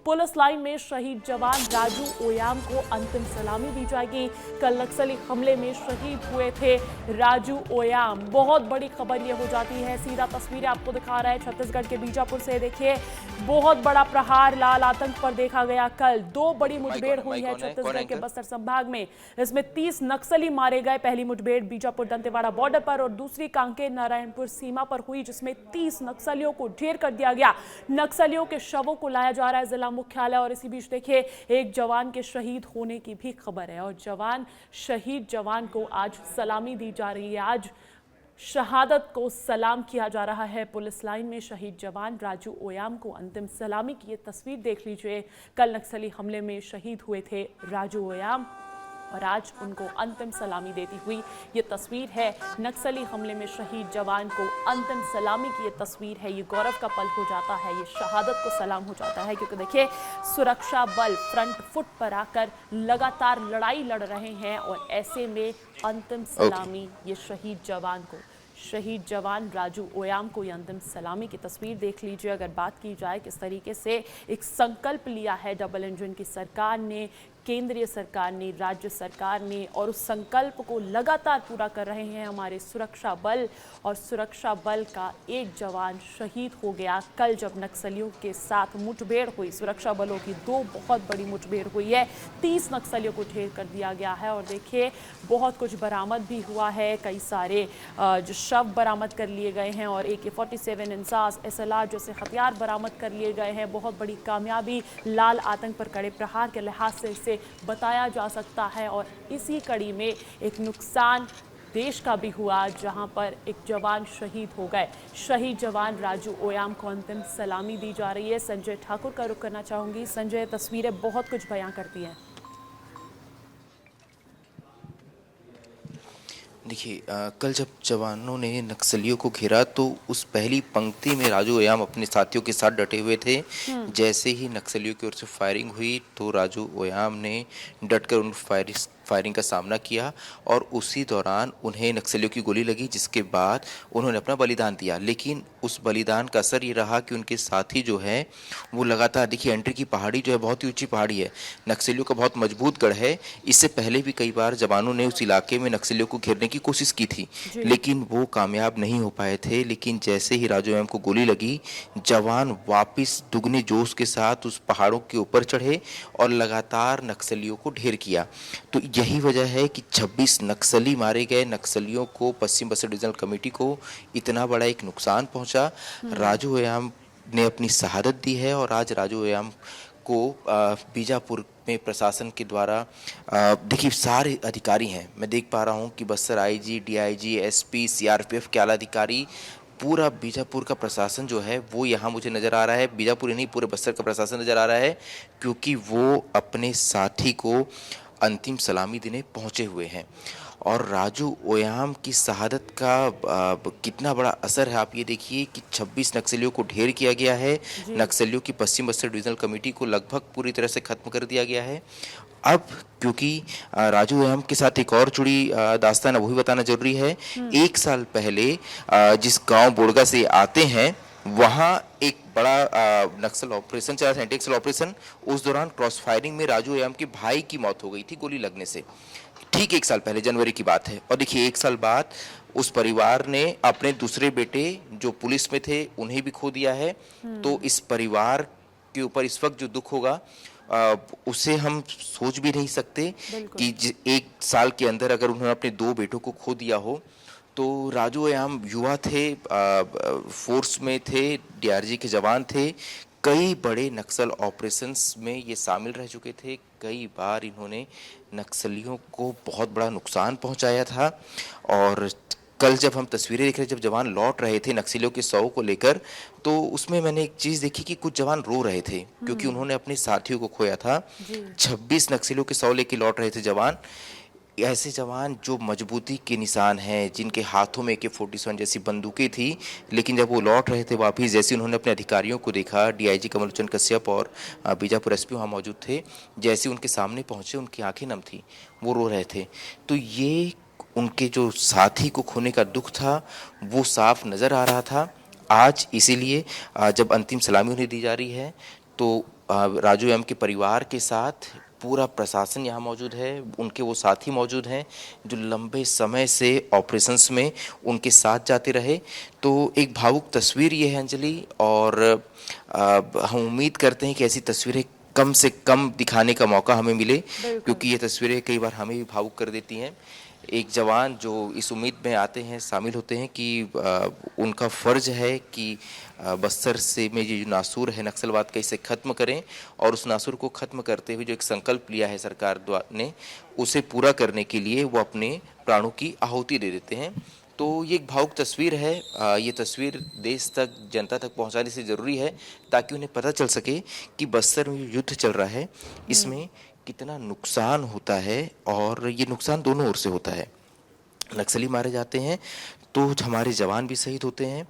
Police line में शहीद जवान राजू ओयाम को अंतिम सलामी दी जाएगी। कल नक्सली हमले में शहीद हुए थे राजू ओयाम। बहुत बड़ी खबर ये हो जाती है। सीधा तस्वीरें आपको दिखा रहा है छत्तीसगढ़ के बीजापुर से। देखिए, बहुत बड़ा प्रहार लाल आतंक पर देखा गया। कल 2 बड़ी मुठभेड़ हुई है छत्तीसगढ़ के बस्तर संभाग में। इसमें 30 नक्सली मारे गए। पहली मुठभेड़ बीजापुर दंतेवाड़ा बॉर्डर पर और दूसरी कांकेर नारायणपुर सीमा पर हुई, जिसमें 30 नक्सलियों को ढेर कर दिया गया। नक्सलियों के शवों को लाया जा रहा है जिला मुख्यालय। और इसी बीच देखिए, एक जवान के शहीद होने की भी खबर है और शहीद जवान को आज सलामी दी जा रही है। आज शहादत को सलाम किया जा रहा है। पुलिस लाइन में शहीद जवान राजू ओयाम को अंतिम सलामी की ये तस्वीर देख लीजिए। कल नक्सली हमले में शहीद हुए थे राजू ओयाम और आज उनको अंतिम सलामी देती हुई ये तस्वीर है। नक्सली हमले में शहीद जवान को अंतिम सलामी की ये तस्वीर है। ये गौरव का पल हो जाता है, ये शहादत को सलाम हो जाता है, क्योंकि देखिए, सुरक्षा बल फ्रंट फुट पर आकर लगातार लड़ाई लड़ रहे हैं और ऐसे में अंतिम सलामी ये शहीद जवान राजू ओयाम को ये अंतिम सलामी की तस्वीर देख लीजिए। अगर बात की जाए किस तरीके से एक संकल्प लिया है डबल इंजन की सरकार ने, केंद्रीय सरकार ने, राज्य सरकार ने, और उस संकल्प को लगातार पूरा कर रहे हैं हमारे सुरक्षा बल। और सुरक्षा बल का एक जवान शहीद हो गया कल जब नक्सलियों के साथ मुठभेड़ हुई। सुरक्षा बलों की 2 बहुत बड़ी मुठभेड़ हुई है। 30 नक्सलियों को ढेर कर दिया गया है और देखिए, बहुत कुछ बरामद भी हुआ है। कई सारे जो शव बरामद कर लिए गए हैं और AK-47 इंसास SLR जैसे हथियार बरामद कर लिए गए हैं। बहुत बड़ी कामयाबी लाल आतंक पर कड़े प्रहार के लिहाज से इसे बताया जा सकता है। और इसी कड़ी में एक नुकसान देश का भी हुआ, जहां पर एक जवान शहीद हो गए। शहीद जवान राजू ओयाम को अंतिम सलामी दी जा रही है। संजय ठाकुर का रुख करना चाहूंगी। संजय, तस्वीरें बहुत कुछ बयां करती हैं। देखिए, कल जब जवानों ने नक्सलियों को घेरा तो उस पहली पंक्ति में राजू ओयाम अपने साथियों के साथ डटे हुए थे। जैसे ही नक्सलियों की ओर से फायरिंग हुई तो राजू ओयाम ने डटकर उन फायरिंग का सामना किया और उसी दौरान उन्हें नक्सलियों की गोली लगी, जिसके बाद उन्होंने अपना बलिदान दिया। लेकिन उस बलिदान का असर ये रहा कि उनके साथी जो है वो लगातार, देखिए, एंट्री की पहाड़ी जो है बहुत ही ऊंची पहाड़ी है, नक्सलियों का बहुत मजबूत गढ़ है। इससे पहले भी कई बार जवानों ने उस इलाके में नक्सलियों को घेरने की कोशिश की थी, लेकिन वो कामयाब नहीं हो पाए थे। लेकिन जैसे ही राजू ओयाम को गोली लगी, जवान वापिस दुगने जोश के साथ उस पहाड़ों के ऊपर चढ़े और लगातार नक्सलियों को ढेर किया। तो यही वजह है कि 26 नक्सली मारे गए। नक्सलियों को, पश्चिम बस्तर डिविजनल कमेटी को इतना बड़ा एक नुकसान पहुंचा। राजू ओयाम ने अपनी शहादत दी है और आज राजू ओयाम को बीजापुर में प्रशासन के द्वारा, देखिए, सारे अधिकारी हैं। मैं देख पा रहा हूं कि Bastar IG, DIG, SP, CRPF के आला अधिकारी, पूरा बीजापुर का प्रशासन जो है वो यहाँ मुझे नज़र आ रहा है। बीजापुर ही नहीं, पूरे बस्तर का प्रशासन नज़र आ रहा है, क्योंकि वो अपने साथी को अंतिम सलामी देने पहुंचे हुए हैं। और राजू ओयाम की शहादत का कितना बड़ा असर है आप ये देखिए कि 26 नक्सलियों को ढेर किया गया है। नक्सलियों की पश्चिम बस्तर डिविजनल कमेटी को लगभग पूरी तरह से खत्म कर दिया गया है। अब क्योंकि राजू ओयाम के साथ एक और जुड़ी दास्तान है, वो भी बताना जरूरी है। 1 साल पहले जिस गांव बोड़गा से आते हैं, वहाँ एक बड़ा नक्सल ऑपरेशन चला था, एंटी नक्सल ऑपरेशन। उस दौरान क्रॉस फायरिंग में राजू ओयाम के भाई की मौत हो गई थी गोली लगने से। ठीक 1 साल पहले, जनवरी की बात है। और देखिए, 1 साल बाद उस परिवार ने अपने दूसरे बेटे जो पुलिस में थे उन्हें भी खो दिया है। तो इस परिवार के ऊपर इस वक्त जो दुख होगा उसे हम सोच भी नहीं सकते कि 1 साल के अंदर अगर उन्होंने अपने 2 बेटों को खो दिया हो। तो राजू ओयाम युवा थे, फोर्स में थे, DRG के जवान थे, कई बड़े नक्सल ऑपरेशंस में ये शामिल रह चुके थे। कई बार इन्होंने नक्सलियों को बहुत बड़ा नुकसान पहुंचाया था। और कल जब हम तस्वीरें देख रहे, जब जवान लौट रहे थे नक्सलियों के शव को लेकर, तो उसमें मैंने एक चीज़ देखी कि कुछ जवान रो रहे थे क्योंकि उन्होंने अपने साथियों को खोया था। 26 नक्सलियों के शव लेके लौट रहे थे जवान। ऐसे जवान जो मजबूती के निशान हैं, जिनके हाथों में AK-47 जैसी बंदूकें थी, लेकिन जब वो लौट रहे थे वापिस, जैसे उन्होंने अपने अधिकारियों को देखा, DIG कमल लोचन कश्यप और बीजापुर SP वहाँ मौजूद थे, जैसे उनके सामने पहुँचे उनकी आंखें नम थी, वो रो रहे थे। तो ये उनके जो साथी को खोने का दुख था वो साफ नज़र आ रहा था। आज इसीलिए जब अंतिम सलामी उन्हें दी जा रही है तो राजू एम के परिवार के साथ पूरा प्रशासन यहाँ मौजूद है, उनके वो साथी मौजूद हैं जो लंबे समय से ऑपरेशंस में उनके साथ जाते रहे। तो एक भावुक तस्वीर ये है अंजलि, और हम उम्मीद करते हैं कि ऐसी तस्वीरें कम से कम दिखाने का मौका हमें मिले, क्योंकि ये तस्वीरें कई बार हमें भी भावुक कर देती हैं। एक जवान जो इस उम्मीद में आते हैं, शामिल होते हैं कि उनका फ़र्ज है कि बस्तर से में ये जो नासूर है नक्सलवाद का, इसे ख़त्म करें, और उस नासूर को ख़त्म करते हुए जो एक संकल्प लिया है सरकार द्वारा ने, उसे पूरा करने के लिए वो अपने प्राणों की आहुति दे देते हैं। तो ये एक भावुक तस्वीर है। ये तस्वीर देश तक, जनता तक पहुंचाने से ज़रूरी है, ताकि उन्हें पता चल सके कि बस्तर में जो युद्ध चल रहा है इसमें कितना नुकसान होता है, और ये नुकसान दोनों ओर से होता है। नक्सली मारे जाते हैं तो हमारे जवान भी शहीद होते हैं,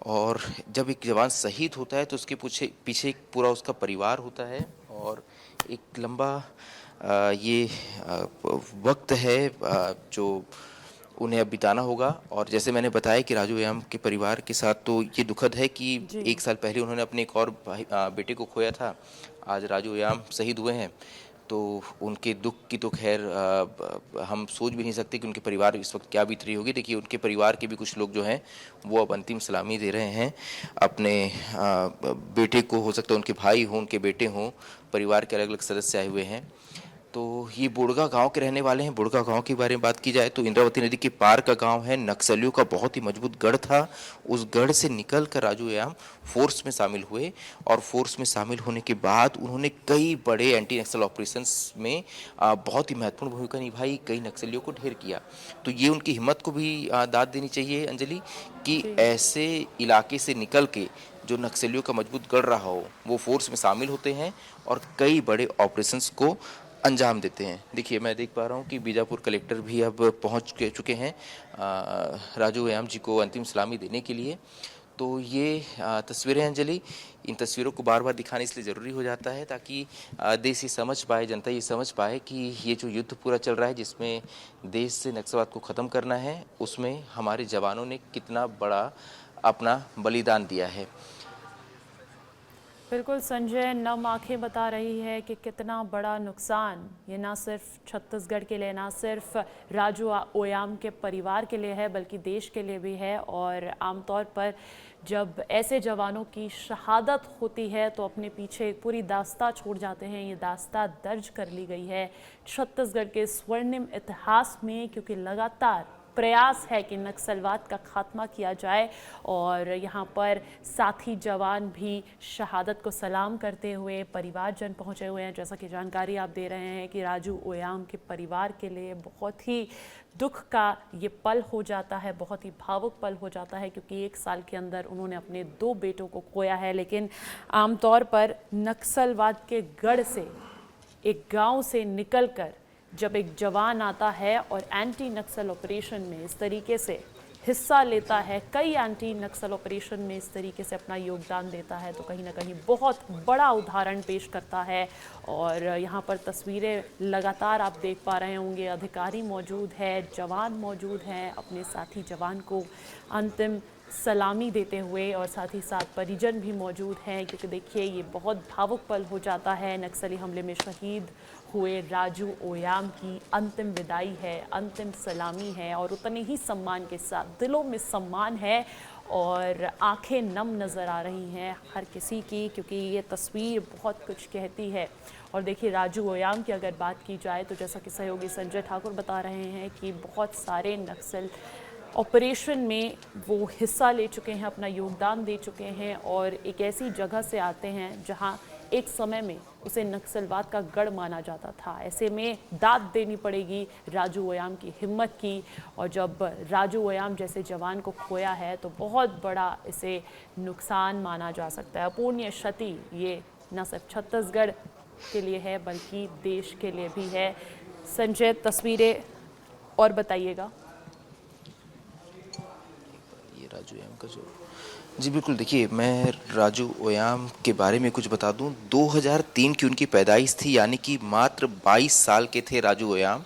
और जब एक जवान शहीद होता है तो उसके पीछे एक पूरा उसका परिवार होता है, और एक लंबा ये वक्त है जो उन्हें अब बिताना होगा। और जैसे मैंने बताया कि राजू एम के परिवार के साथ तो ये दुखद है कि 1 साल पहले उन्होंने अपने एक और बेटे को खोया था। आज राजू एम शहीद हुए हैं, तो उनके दुख की तो खैर हम सोच भी नहीं सकते कि उनके परिवार इस वक्त क्या बीत रही होगी। देखिए, उनके परिवार के भी कुछ लोग जो हैं वो अब अंतिम सलामी दे रहे हैं अपने बेटे को। हो सकता है उनके भाई हों, उनके बेटे हों, परिवार के अलग अलग सदस्य आए हुए हैं। तो ये बुड़गा गांव के रहने वाले हैं। बुड़गा गांव के बारे में बात की जाए तो इंद्रावती नदी के पार का गांव है। नक्सलियों का बहुत ही मजबूत गढ़ था। उस गढ़ से निकल कर राजू एयाम फोर्स में शामिल हुए, और फोर्स में शामिल होने के बाद उन्होंने कई बड़े एंटी नक्सल ऑपरेशंस में बहुत ही महत्वपूर्ण भूमिका निभाई, कई नक्सलियों को ढेर किया। तो ये उनकी हिम्मत को भी दाद देनी चाहिए अंजलि, कि ऐसे इलाके से निकल के जो नक्सलियों का मजबूत गढ़ रहा हो, वो फोर्स में शामिल होते हैं और कई बड़े ऑपरेशंस को अंजाम देते हैं। देखिए, मैं देख पा रहा हूँ कि बीजापुर कलेक्टर भी अब पहुँच चुके हैं राजू एयाम जी को अंतिम सलामी देने के लिए। तो ये तस्वीरें अंजलि, इन तस्वीरों को बार बार दिखाना इसलिए ज़रूरी हो जाता है ताकि देश ये समझ पाए, जनता ये समझ पाए कि ये जो युद्ध पूरा चल रहा है जिसमें देश से नक्सलवाद को ख़त्म करना है, उसमें हमारे जवानों ने कितना बड़ा अपना बलिदान दिया है। बिल्कुल संजय, नम आंखें बता रही है कि कितना बड़ा नुकसान ये ना सिर्फ छत्तीसगढ़ के लिए, ना सिर्फ राजू ओयाम के परिवार के लिए है, बल्कि देश के लिए भी है। और आमतौर पर जब ऐसे जवानों की शहादत होती है तो अपने पीछे एक पूरी दास्तां छोड़ जाते हैं। ये दास्तां दर्ज कर ली गई है छत्तीसगढ़ के स्वर्णिम इतिहास में, क्योंकि लगातार प्रयास है कि नक्सलवाद का खात्मा किया जाए। और यहाँ पर साथी जवान भी शहादत को सलाम करते हुए परिवारजन पहुँचे हुए हैं। जैसा कि जानकारी आप दे रहे हैं कि राजू ओयाम के परिवार के लिए बहुत ही दुख का ये पल हो जाता है, बहुत ही भावुक पल हो जाता है, क्योंकि 1 साल के अंदर उन्होंने अपने 2 बेटों को खोया है। लेकिन आमतौर पर नक्सलवाद के गढ़ से, एक गाँव से निकल कर जब एक जवान आता है और एंटी नक्सल ऑपरेशन में इस तरीके से हिस्सा लेता है, कई एंटी नक्सल ऑपरेशन में इस तरीके से अपना योगदान देता है, तो कहीं ना कहीं बहुत बड़ा उदाहरण पेश करता है। और यहाँ पर तस्वीरें लगातार आप देख पा रहे होंगे, अधिकारी मौजूद है, जवान मौजूद हैं, अपने साथी जवान को अंतिम सलामी देते हुए, और साथ ही साथ परिजन भी मौजूद हैं। क्योंकि देखिए, ये बहुत भावुक पल हो जाता है। नक्सली हमले में शहीद हुए राजू ओयाम की अंतिम विदाई है, अंतिम सलामी है, और उतने ही सम्मान के साथ दिलों में सम्मान है और आंखें नम नज़र आ रही हैं हर किसी की, क्योंकि ये तस्वीर बहुत कुछ कहती है। और देखिए, राजू ओयाम की अगर बात की जाए तो जैसा कि सहयोगी संजय ठाकुर बता रहे हैं कि बहुत सारे नक्सल ऑपरेशन में वो हिस्सा ले चुके हैं, अपना योगदान दे चुके हैं, और एक ऐसी जगह से आते हैं जहां एक समय में उसे नक्सलवाद का गढ़ माना जाता था। ऐसे में दाद देनी पड़ेगी राजू ओयाम की हिम्मत की, और जब राजू ओयाम जैसे जवान को खोया है तो बहुत बड़ा इसे नुकसान माना जा सकता है। अपूर्णीय क्षति ये न सिर्फ छत्तीसगढ़ के लिए है बल्कि देश के लिए भी है। संजय, तस्वीरें और बताइएगा। राजू ओयाम का जो, जी बिल्कुल, देखिए, मैं राजू ओयाम के बारे में कुछ बता दूं। 2003 की उनकी पैदाइश थी, यानी कि मात्र 22 साल के थे राजू ओयाम।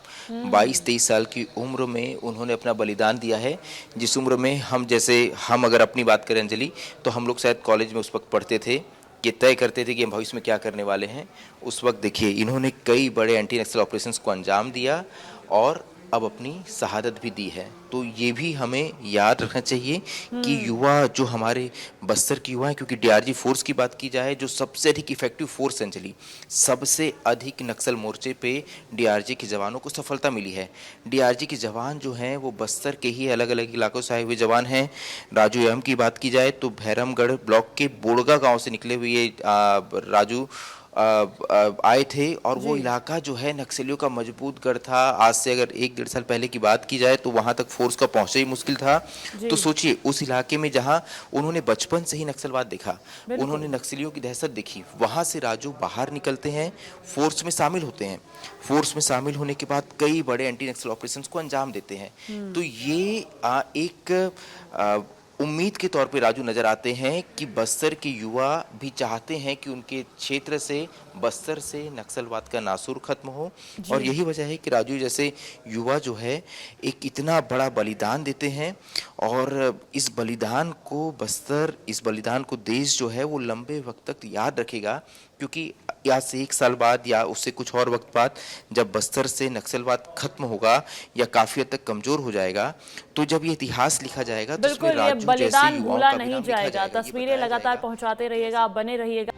22-23 साल की उम्र में उन्होंने अपना बलिदान दिया है, जिस उम्र में हम अगर अपनी बात करें अंजलि, तो हम लोग शायद कॉलेज में उस वक्त पढ़ते थे। ये तय करते थे कि हम भविष्य में क्या करने वाले हैं। उस वक्त देखिए इन्होंने कई बड़े एंटी नक्सल ऑपरेशंस को अंजाम दिया और अब अपनी शहादत भी दी है। तो ये भी हमें याद रखना चाहिए कि युवा जो हमारे बस्तर के युवा हैं, क्योंकि डीआरजी फोर्स की बात की जाए जो सबसे अधिक इफेक्टिव फोर्स है चली, सबसे अधिक नक्सल मोर्चे पे डीआरजी के जवानों को सफलता मिली है। डीआरजी के जवान जो हैं वो बस्तर के ही अलग अलग इलाकों से आए हुए जवान हैं। राजू एम की बात की जाए तो भैरमगढ़ ब्लॉक के बोड़गा गांव से निकले हुए ये राजू आए थे और वो इलाका जो है नक्सलियों का मजबूत गढ़ था। आज से अगर 1-1.5 साल पहले की बात की जाए तो वहां तक फोर्स का पहुंचना ही मुश्किल था। तो सोचिए उस इलाके में जहां उन्होंने बचपन से ही नक्सलवाद देखा, उन्होंने नक्सलियों की दहशत देखी, वहां से राजू बाहर निकलते हैं, फोर्स में शामिल होते हैं। फोर्स में शामिल होने के बाद कई बड़े एंटी नक्सल ऑपरेशंस को अंजाम देते हैं। तो ये एक उम्मीद के तौर पे राजू नजर आते हैं कि बस्तर के युवा भी चाहते हैं कि उनके क्षेत्र से, बस्तर से नक्सलवाद का नासूर खत्म हो। और यही वजह है कि राजू जैसे युवा जो है एक इतना बड़ा बलिदान देते हैं और इस बलिदान को बस्तर, इस बलिदान को देश जो है वो लंबे वक्त तक याद रखेगा। क्योंकि या से 1 साल बाद या उससे कुछ और वक्त बाद जब बस्तर से नक्सलवाद खत्म होगा या काफी हद तक कमजोर हो जाएगा, तो जब ये इतिहास लिखा जाएगा तो उसमें बिल्कुल, ये राजू जैसे बलिदान युवाओं भूला का भी नहीं नाम लिखा जाएगा। जाएगा। ये तस्वीरें बताया लगातार जाएगा। पहुंचाते रहिएगा, बने रहिएगा।